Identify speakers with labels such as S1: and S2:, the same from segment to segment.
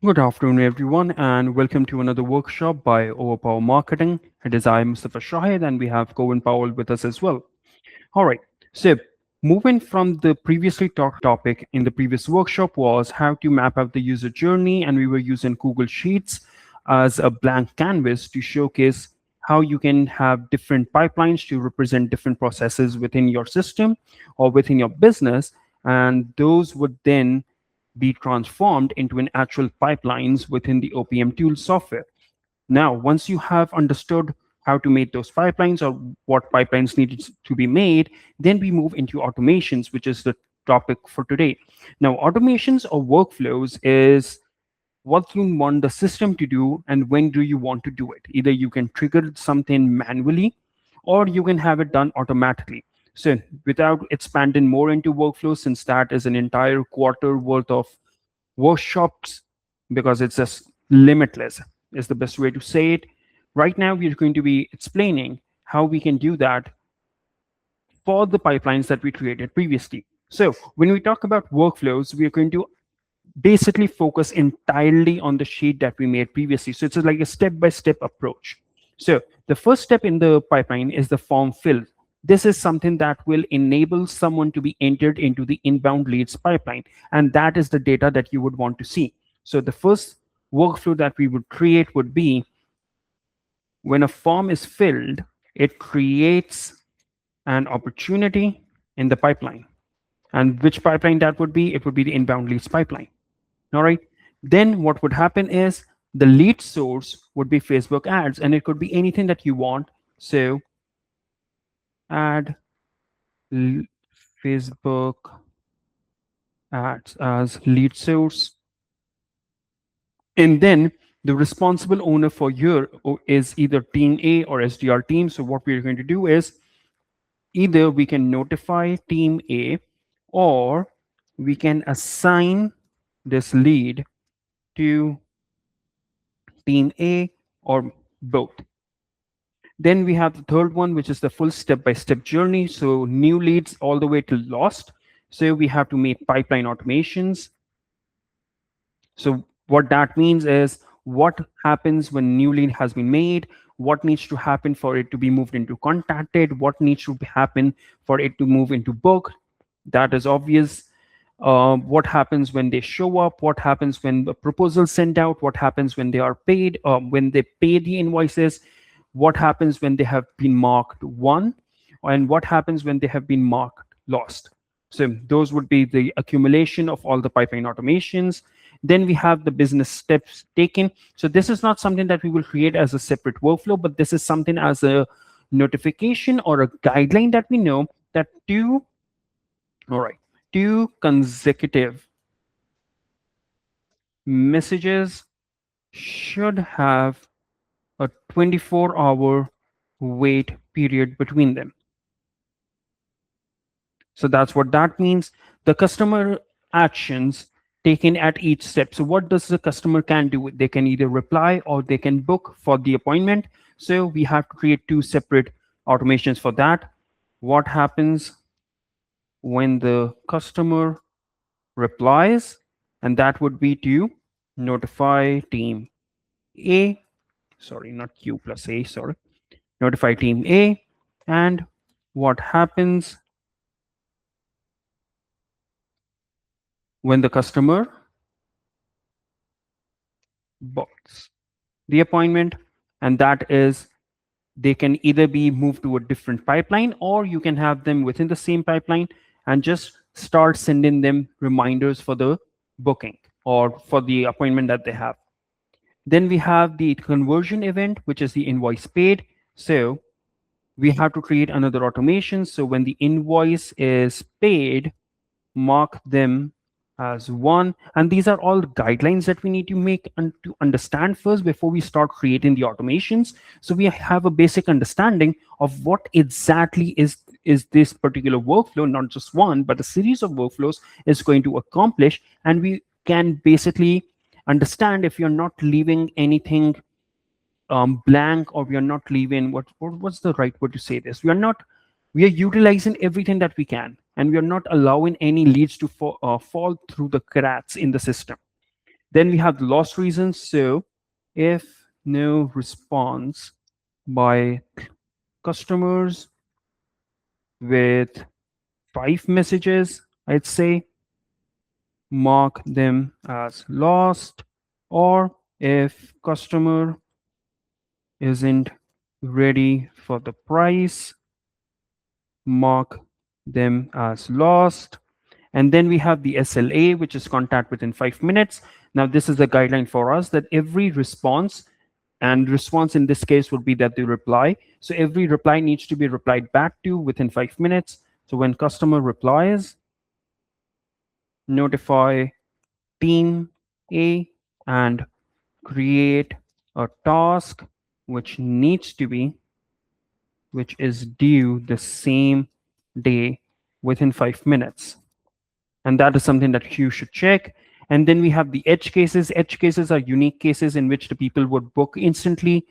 S1: Good afternoon, everyone, and welcome to another workshop by OverPower Marketing. It is I, Mustafa Shahid, and we have Govind Powell with us as well. All right, so moving from the previously talked topic in the previous workshop was how to map out the user journey, and we were using Google Sheets as a blank canvas to showcase how you can have different pipelines to represent different processes within your system or within your business, and those would then be transformed into an actual pipelines within the OPM tool software. Now, once you have understood how to make those pipelines or what pipelines needed to be made, then we move into automations, which is the topic for today. Now, automations or workflows is what you want the system to do and when do you want to do it. Either you can trigger something manually or you can have it done automatically. So without expanding more into workflows, since that is an entire quarter worth of workshops, because it's just limitless, is the best way to say it. Right now, we're going to be explaining how we can do that for the pipelines that we created previously. So when we talk about workflows, we are going to basically focus entirely on the sheet that we made previously. So it's like a step-by-step approach. So the first step in the pipeline is the form fill. This is something that will enable someone to be entered into the inbound leads pipeline. And that is the data that you would want to see. So the first workflow that we would create would be when a form is filled, it creates an opportunity in the pipeline. And which pipeline that would be? It would be the inbound leads pipeline. All right. Then what would happen is the lead source would be Facebook ads, and it could be anything that you want. So add Facebook ads as lead source. And then the responsible owner for your is either team A or SDR team. So what we're going to do is either we can notify team A or we can assign this lead to team A or both. Then we have the third one, which is the full step-by-step journey. So new leads all the way to lost. So we have to make pipeline automations. So what that means is what happens when new lead has been made, what needs to happen for it to be moved into contacted, what needs to happen for it to move into book. That is obvious. What happens when they show up, what happens when the proposal is sent out, what happens when they are paid, when they pay the invoices, what happens when they have been marked won, and what happens when they have been marked lost. So those would be the accumulation of all the pipeline automations. Then we have the business steps taken. So this is not something that we will create as a separate workflow, but this is something as a notification or a guideline that we know that two consecutive messages should have a 24-hour wait period between them. So that's what that means. The customer actions taken at each step. So what does the customer can do? They can either reply or they can book for the appointment. So we have to create two separate automations for that. What happens when the customer replies? And that would be to notify team A, sorry, not Q plus A, sorry, notify team A. And what happens when the customer books the appointment? And that is they can either be moved to a different pipeline or you can have them within the same pipeline and just start sending them reminders for the booking or for the appointment that they have. Then we have the conversion event, which is the invoice paid. So we have to create another automation. So when the invoice is paid, mark them as one. And these are all guidelines that we need to make and to understand first before we start creating the automations. So we have a basic understanding of what exactly is this particular workflow, not just one, but a series of workflows is going to accomplish. And we can basically understand if you're not leaving anything blank, or we are not leaving what's the right word to say this, we are utilizing everything that we can, and we are not allowing any leads to fall through the cracks in the system. Then we have the lost reasons. So if no response by customers with 5 messages, I'd say mark them as lost. Or if customer isn't ready for the price, mark them as lost. And then we have the SLA, which is contact within 5 minutes. Now, this is the guideline for us that every response, and response in this case would be that they reply. So every reply needs to be replied back to within 5 minutes. So when customer replies, notify team A and create a task which needs to be, which is due the same day within 5 minutes. And that is something that you should check. And then we have the edge cases. Edge cases are unique cases in which the people would book instantly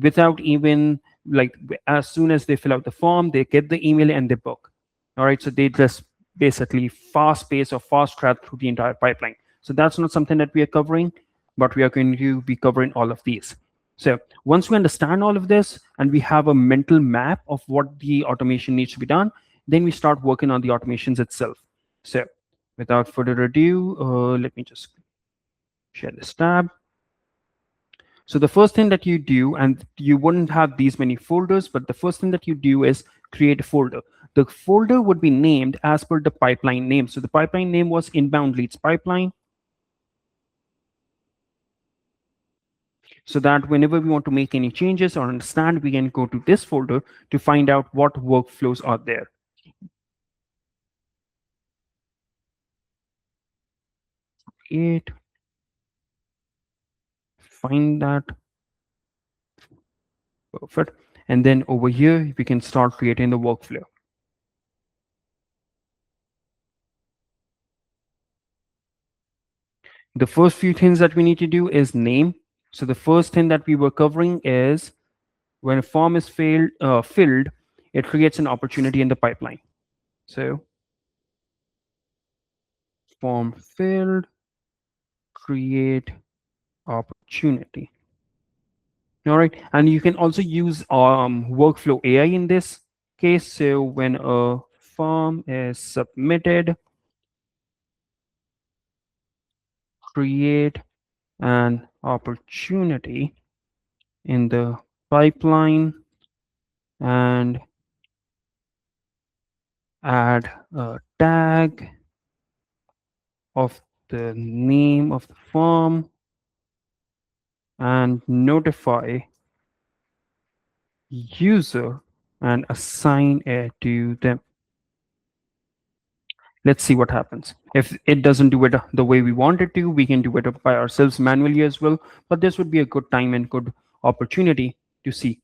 S1: without even, like, as soon as they fill out the form, they get the email and they book. All right, so they just basically fast pace or fast track through the entire pipeline. So that's not something that we are covering, but we are going to be covering all of these. So once we understand all of this and we have a mental map of what the automation needs to be done, then we start working on the automations itself. So without further ado, let me just share this tab. So the first thing that you do, and you wouldn't have these many folders, but the first thing that you do is create a folder. The folder would be named as per the pipeline name. So the pipeline name was inbound leads pipeline. So that whenever we want to make any changes or understand, we can go to this folder to find out what workflows are there. Create, find that. Perfect. And then over here, we can start creating the workflow. The first few things that we need to do is name. So the first thing that we were covering is when a form is filled, it creates an opportunity in the pipeline. So form filled, create opportunity. All right, and you can also use workflow AI in this case. So when a form is submitted, create an opportunity in the pipeline and add a tag of the name of the form and notify user and assign it to them. Let's see what happens. If it doesn't do it the way we want it to, we can do it by ourselves manually as well, but this would be a good time and good opportunity to see.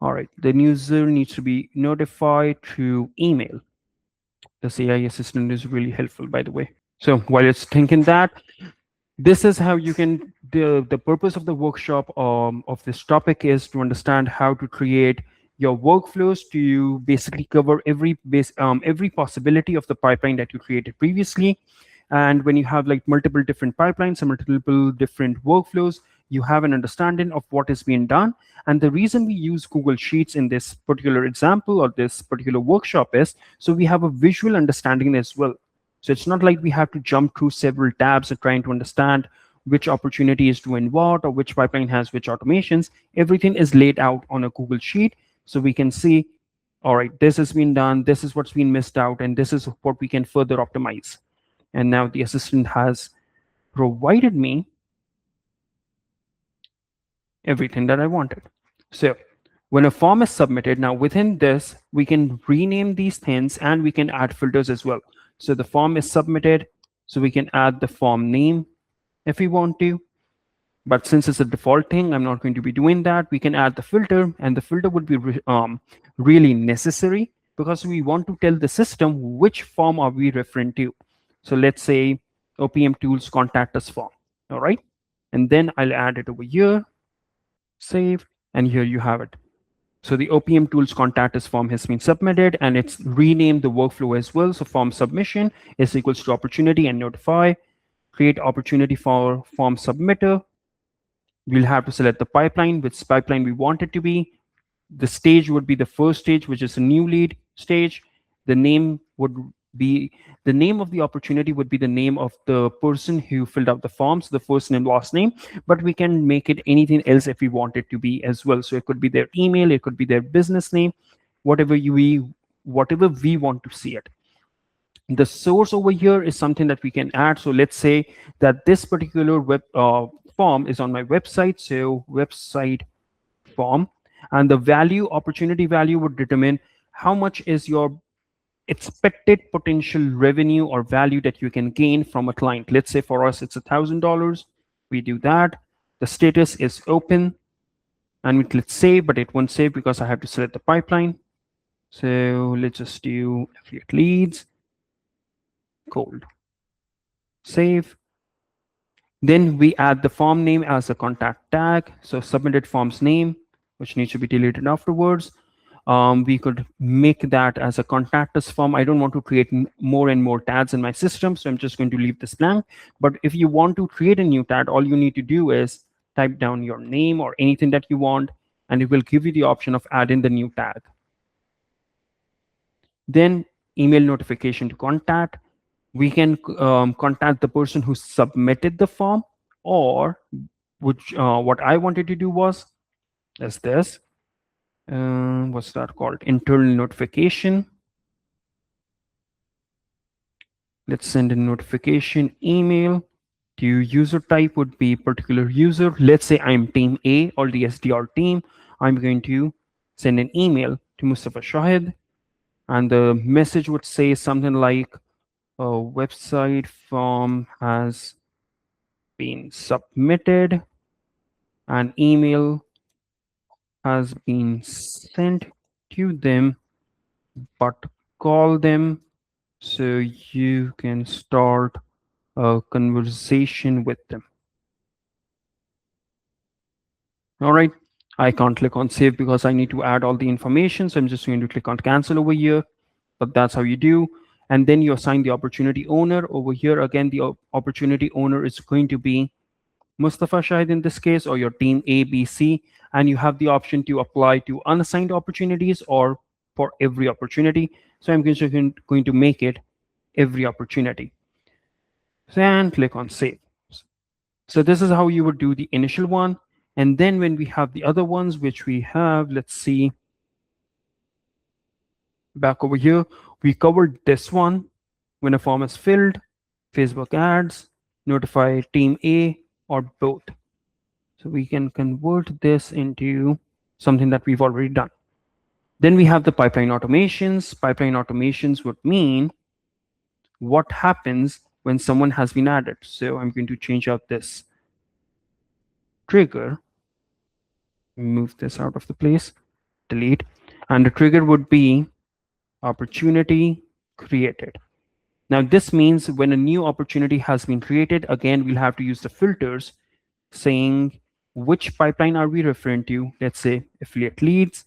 S1: All right, the user needs to be notified through email. This AI assistant is really helpful, by the way. So while it's thinking that, this is how you can, the purpose of the workshop of this topic is to understand how to create your workflows to basically cover every possibility of the pipeline that you created previously. And when you have like multiple different pipelines and multiple different workflows, you have an understanding of what is being done. And the reason we use Google Sheets in this particular example or this particular workshop is so we have a visual understanding as well. So it's not like we have to jump through several tabs and trying to understand which opportunity is doing what or which pipeline has which automations. Everything is laid out on a Google Sheet. So we can see, all right, this has been done, this is what's been missed out, and this is what we can further optimize. And now the assistant has provided me everything that I wanted. So when a form is submitted, now within this, we can rename these things and we can add filters as well. So the form is submitted, so we can add the form name if we want to. But since it's a default thing, I'm not going to be doing that. We can add the filter, and the filter would be really necessary because we want to tell the system which form are we referring to. So let's say OPM tools contact us form. All right. And then I'll add it over here, save, and here you have it. So the OPM tools contact us form has been submitted and it's renamed the workflow as well. So form submission is equals to opportunity and notify, create opportunity for form submitter. We'll have to select the pipeline, which pipeline we want it to be. The stage would be the first stage, which is a new lead stage. The name would be the name of the opportunity would be the name of the person who filled out the forms, the first name, last name, but we can make it anything else if we want it to be as well. So it could be their email, it could be their business name, whatever whatever we want to see it. The source over here is something that we can add. So let's say that this particular web form is on my website. So website form, and the value, opportunity value, would determine how much is your expected potential revenue or value that you can gain from a client. Let's say for us it's $1,000. We do that. The status is open, and we click save, but it won't save because I have to select the pipeline. So let's just do affiliate leads, cold, save. Then we add the form name as a contact tag. So submitted form's name, which needs to be deleted afterwards. We could make that as a contact us form. I don't want to create more and more tags in my system, so I'm just going to leave this blank. But if you want to create a new tag, all you need to do is type down your name or anything that you want, and it will give you the option of adding the new tag. Then email notification to contact. We can contact the person who submitted the form, or which what I wanted to do was this. What's that called? Internal notification. Let's send a notification email to user type would be particular user. Let's say I'm team A or the SDR team. I'm going to send an email to Mustafa Shahid, and the message would say something like a website form has been submitted, an email has been sent to them, but call them so you can start a conversation with them. All right, I can't click on save because I need to add all the information, so I'm just going to click on cancel over here. But that's how you do. And then you assign the opportunity owner over here. Again, the opportunity owner is going to be Mustafa Shahid in this case, or your team A, B, C, and you have the option to apply to unassigned opportunities or for every opportunity. So I'm going to make it every opportunity. And click on save. So this is how you would do the initial one. And then when we have the other ones, which we have, let's see, back over here, we covered this one. When a form is filled, Facebook ads, notify team A, or both. So we can convert this into something that we've already done. Then we have the pipeline automations. Pipeline automations would mean what happens when someone has been added. So I'm going to change out this trigger, move this out of the place, delete, and the trigger would be opportunity created. Now this means when a new opportunity has been created, again, we'll have to use the filters saying which pipeline are we referring to, let's say affiliate leads,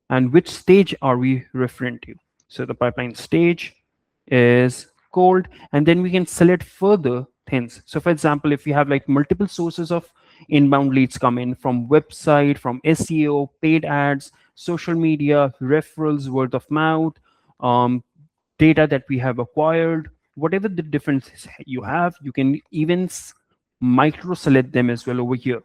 S1: and which stage are we referring to. So the pipeline stage is cold, and then we can select further things. So for example, if you have like multiple sources of inbound leads come in from website, from SEO, paid ads, social media, referrals, word of mouth, data that we have acquired, whatever the differences you have, you can even micro select them as well over here.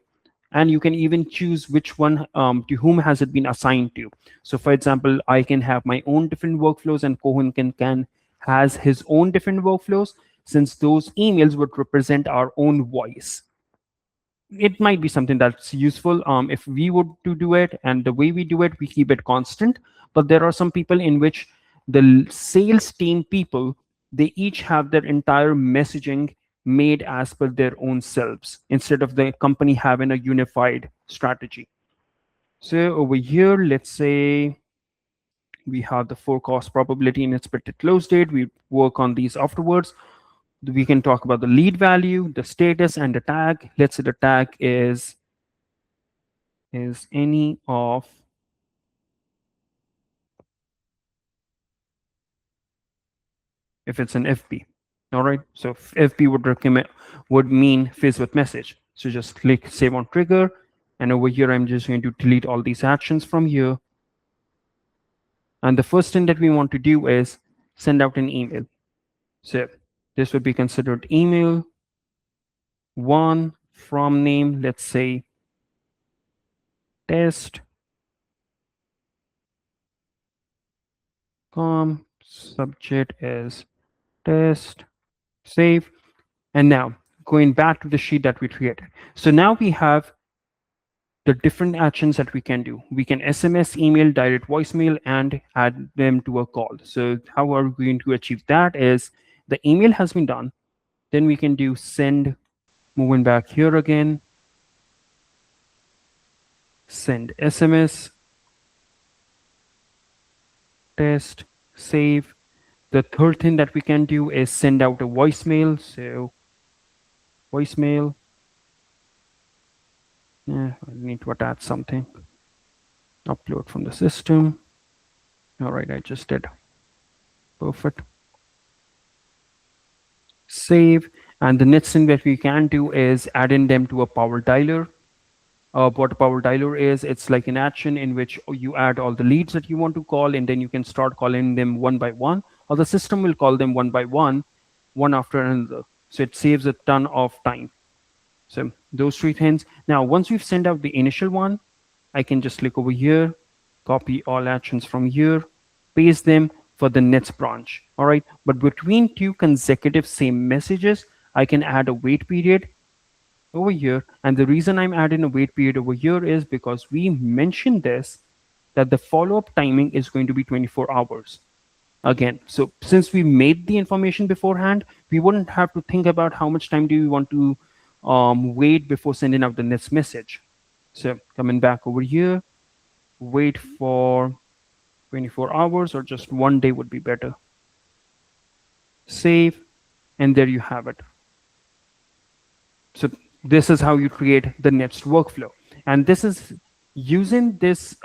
S1: And you can even choose which one to whom has it been assigned to. So for example, I can have my own different workflows, and Kohan can has his own different workflows, since those emails would represent our own voice. It might be something that's useful if we would to do it, and the way we do it, we keep it constant. But there are some people in which the sales team people, they each have their entire messaging made as per their own selves instead of the company having a unified strategy. So over here, let's say we have the forecast probability and expected close date. We work on these afterwards. We can talk about the lead value, the status, and the tag. Let's say the tag is any of if it's an FB. All right. So FB would recommend would mean Facebook message. So just click save on trigger, and over here I'm just going to delete all these actions from here. And the first thing that we want to do is send out an email. So this would be considered email one from name. Let's say test subject is test, save. And now going back to the sheet that we created. So now we have the different actions that we can do. We can SMS, email, direct voicemail, and add them to a call. So how are we going to achieve that is the email has been done. Then we can do send, moving back here again, send SMS, test, save. The third thing that we can do is send out a voicemail. So voicemail, I need to attach something. Upload from the system. All right, I just did. Perfect. Save. And the next thing that we can do is add in them to a power dialer. What a power dialer is, it's like an action in which you add all the leads that you want to call, and then you can start calling them one by one, or the system will call them one by one, one after another. So it saves a ton of time. So those three things. Now, once we've sent out the initial one, I can just click over here, copy all actions from here, paste them for the next branch. All right. But between two consecutive same messages, I can add a wait period over here. And the reason I'm adding a wait period over here is because we mentioned this, that the follow-up timing is going to be 24 hours. Again, so since we made the information beforehand, we wouldn't have to think about how much time do we want to wait before sending out the next message. So coming back over here, wait for 24 hours or just 1 day would be better. Save, and there you have it. So this is how you create the next workflow. And this is using this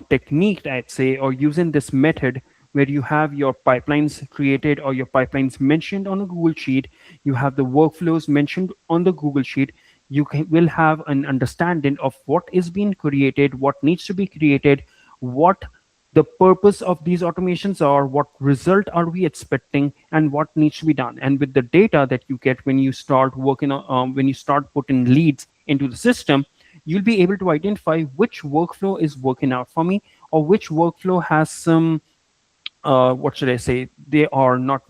S1: technique, I'd say, or using this method where you have your pipelines created or your pipelines mentioned on a Google Sheet, you have the workflows mentioned on the Google Sheet, will have an understanding of what is being created, what needs to be created, what the purpose of these automations are, what result are we expecting, and what needs to be done. And with the data that you get when you start working on, when you start putting leads into the system, you'll be able to identify which workflow is working out for me, or which workflow has some, what should I say, they are not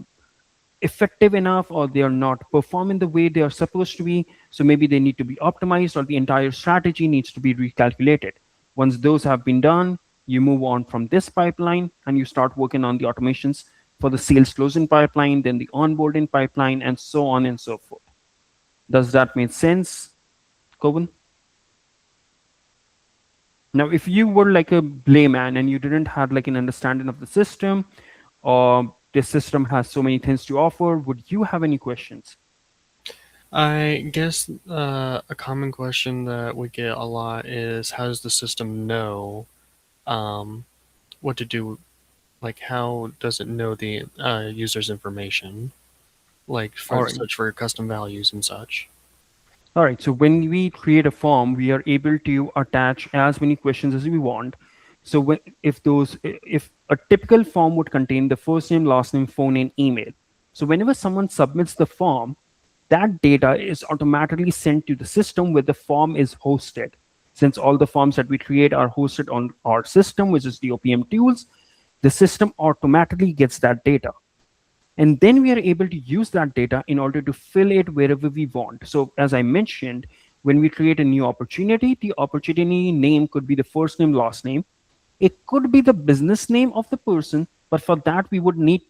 S1: effective enough, or they are not performing the way they are supposed to be. So maybe they need to be optimized, or the entire strategy needs to be recalculated. Once those have been done, you move on from this pipeline and you start working on the automations for the sales closing pipeline, then the onboarding pipeline, and so on and so forth. Does that make sense, Coven? Now, if you were like a layman and you didn't have like an understanding of the system, or this system has so many things to offer, would you have any questions?
S2: I guess a common question that we get a lot is, how does the system know um, what to do? Like, how does it know the user's information? Like,
S1: All
S2: for
S1: right.
S2: such for custom values and such.
S1: All right, so when we create a form, we are able to attach as many questions as we want. So if a typical form would contain the first name, last name, phone, and email. So whenever someone submits the form, that data is automatically sent to the system where the form is hosted. Since all the forms that we create are hosted on our system, which is the OPM tools, the system automatically gets that data. And then we are able to use that data in order to fill it wherever we want. So as I mentioned, when we create a new opportunity, the opportunity name could be the first name, last name. It could be the business name of the person, but for that we would need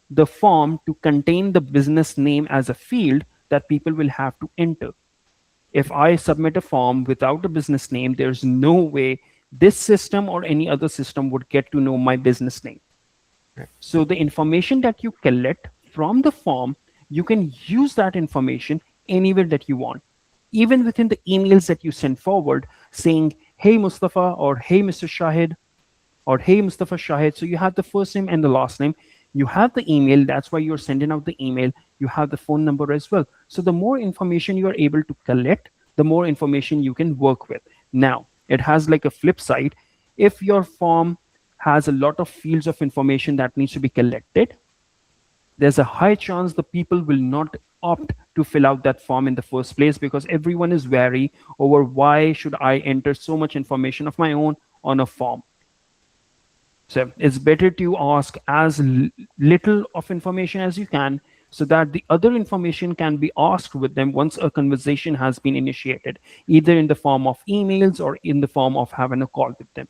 S1: the form to contain the business name as a field that people will have to enter. If I submit a form without a business name, there's no way this system or any other system would get to know my business name.
S2: Right.
S1: So the information that you collect from the form, you can use that information anywhere that you want, even within the emails that you send forward saying, hey, Mustafa, or hey, Mr. Shahid, or hey, Mustafa Shahid. So you have the first name and the last name. You have the email, that's why you're sending out the email. You have the phone number as well. So the more information you are able to collect, the more information you can work with. Now, it has like a flip side. If your form has a lot of fields of information that needs to be collected, there's a high chance the people will not opt to fill out that form in the first place, because everyone is wary over why should I enter so much information of my own on a form. So it's better to ask as little of information as you can, so that the other information can be asked with them once a conversation has been initiated, either in the form of emails or in the form of having a call with them.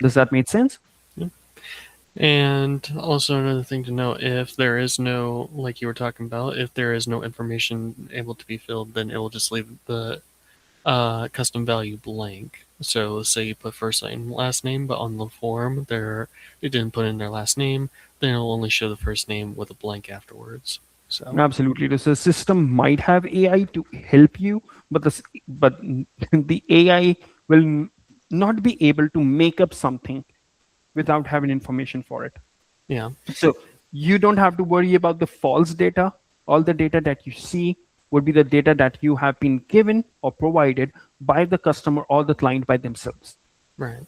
S1: Does that make sense?
S2: Yeah. And also another thing to note, if there is no, like you were talking about, if there is no information able to be filled, then it will just leave the custom value blank. So say you put first name, last name, but on the form they didn't put in their last name, then it'll only show the first name with a blank afterwards. So
S1: Absolutely. The system might have AI to help you, but but the AI will not be able to make up something without having information for it.
S2: yeah,
S1: So you don't have to worry about the false data. All the data that you see would be the data that you have been given or provided by the customer or the client by themselves.
S2: right.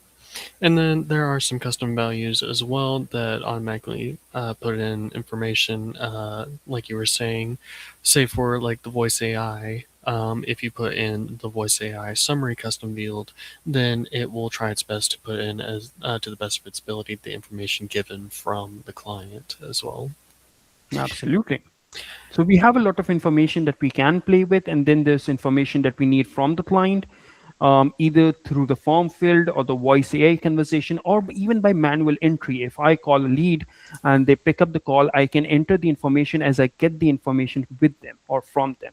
S2: And then there are some custom values as well that automatically put in information, like you were saying, say for like the voice AI. If you put in the voice AI summary custom field, then it will try its best to put in as to the best of its ability the information given from the client as well.
S1: Absolutely. So we have a lot of information that we can play with, and then there's information that we need from the client, either through the form field or the voice AI conversation, or even by manual entry. If I call a lead and they pick up the call, I can enter the information as I get the information with them or from them.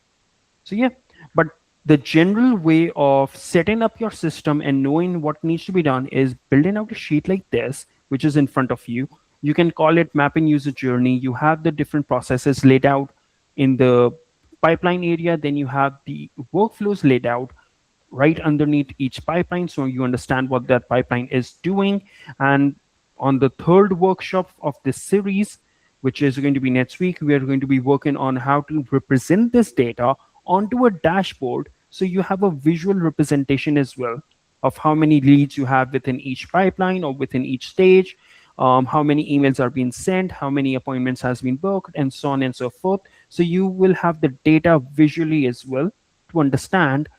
S1: So yeah, but the general way of setting up your system and knowing what needs to be done is building out a sheet like this, which is in front of you. You can call it mapping user journey. You have the different processes laid out in the pipeline area. Then you have the workflows laid out right underneath each pipeline, so you understand what that pipeline is doing. And on the third workshop of this series, which is going to be next week, we are going to be working on how to represent this data onto a dashboard, so you have a visual representation as well of how many leads you have within each pipeline or within each stage, how many emails are being sent, how many appointments has been booked, and so on and so forth. So you will have the data visually as well to understand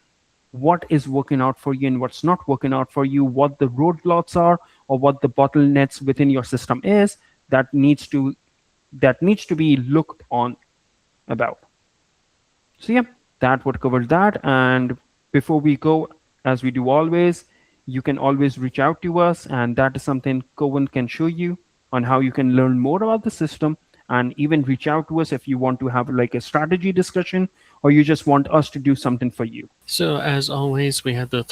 S1: what is working out for you and what's not working out for you, what the roadblocks are, or what the bottlenecks within your system is that needs to be looked on about. So yeah, that would cover that. And before we go, as we do always, you can always reach out to us, and that is something Cohen can show you on how you can learn more about the system, and even reach out to us if you want to have like a strategy discussion, or you just want us to do something for you.
S2: So as always, we have the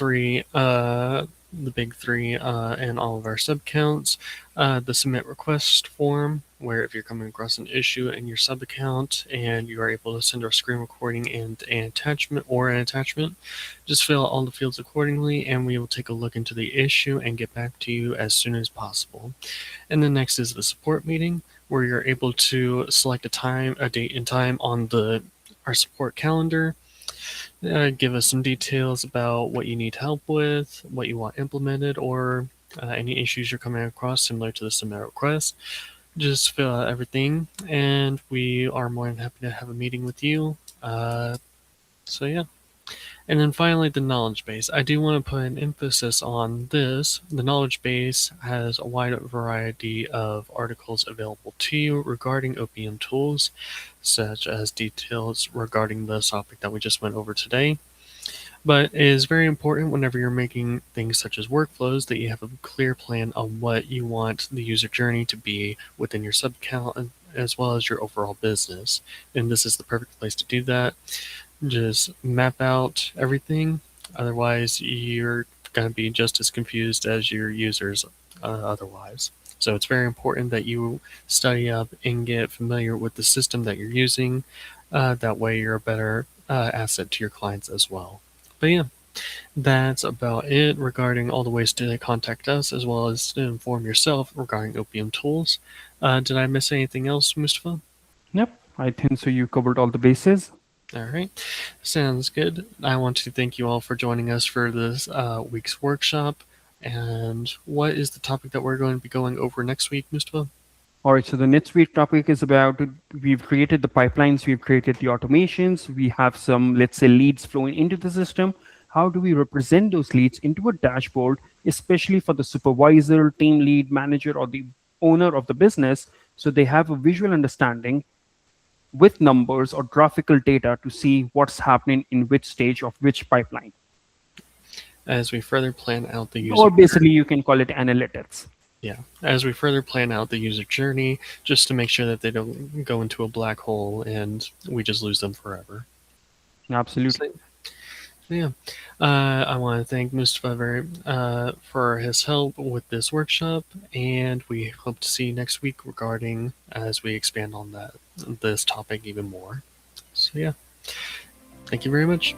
S2: big three in all of our subaccounts. The submit request form, where if you're coming across an issue in your sub account and you are able to send our screen recording and an attachment, just fill out all the fields accordingly, and we will take a look into the issue and get back to you as soon as possible. And then next is the support meeting, where you're able to select a date and time on the our support calendar. Give us some details about what you need help with, what you want implemented, or any issues you're coming across similar to the submit request. Just fill out everything, and we are more than happy to have a meeting with you. So yeah. And then finally, the knowledge base. I do want to put an emphasis on this. The knowledge base has a wide variety of articles available to you regarding OPM tools, such as details regarding the topic that we just went over today. But it is very important whenever you're making things such as workflows that you have a clear plan on what you want the user journey to be within your sub account as well as your overall business. And this is the perfect place to do that. Just map out everything. Otherwise, you're going to be just as confused as your users otherwise. So it's very important that you study up and get familiar with the system that you're using. That way, you're a better asset to your clients as well. But yeah, that's about it regarding all the ways to contact us as well as to inform yourself regarding OPM tools. Did I miss anything else, Mustafa?
S1: Yep, I think so. You covered all the bases.
S2: All right, sounds good. I want to thank you all for joining us for this week's workshop. And what is the topic that we're going to be going over next week, Mustafa?
S1: All right, so the next week topic is about we've created the pipelines, we've created the automations, we have some, let's say, leads flowing into the system. How do we represent those leads into a dashboard, especially for the supervisor, team lead, manager, or the owner of the business, so they have a visual understanding with numbers or graphical data to see what's happening in which stage of which pipeline?
S2: As we further plan out the user
S1: Or basically, you can call it analytics.
S2: Yeah, as we further plan out the user journey, just to make sure that they don't go into a black hole and we just lose them forever.
S1: Absolutely.
S2: So, yeah, I want to thank Mustafa for his help with this workshop, and we hope to see you next week regarding as we expand on this topic even more. So yeah, thank you very much.